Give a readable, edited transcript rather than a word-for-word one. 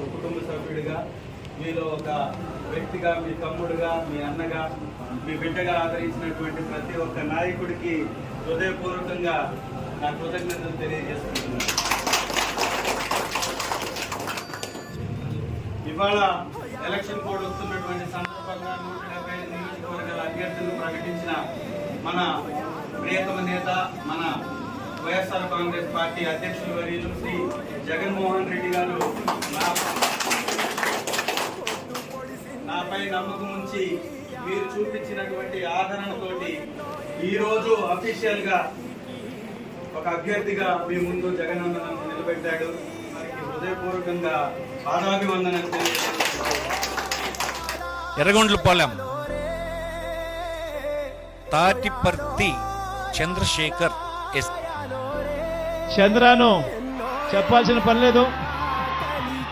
ఒక కుటుంబ సభ్యుడిగా, మీలో ఒక వ్యక్తిగా, మీ తమ్ముడుగా, మీ అన్నగా, మీ బిడ్డగా ఆదరించినటువంటి ప్రతి ఒక్క నాయకుడికి హృదయపూర్వకంగా నా కృతజ్ఞతలు తెలియజేసుకుంటున్నాను. ఇవాళ ఎలక్షన్ కోడ్ వస్తున్నటువంటి సందర్భంగా 175 నియోజకవర్గాల అభ్యర్థులను ప్రకటించిన మన ప్రియతమ నేత, మన వైఎస్ఆర్ కాంగ్రెస్ పార్టీ అధ్యక్షులు వర్యులు శ్రీ జగన్మోహన్ రెడ్డి గారు నాపై నమ్మకం ఉంచి మీరు చూపించినటువంటి ఆదరణతోటి ఈరోజు అఫీషియల్ గా ఒక అభ్యర్థిగా మీ ముందు జగనన్న నన్ను నిలబెట్టాడు. వారికి హృదయపూర్వకంగా పాదాభివందనం తెలియజేస్తున్నాను. ఎర్రగొండ్లపాలెం తాటిపర్తి చంద్రశేఖర్ ఎస్. చంద్రాను చెప్పాల్సిన పని లేదు.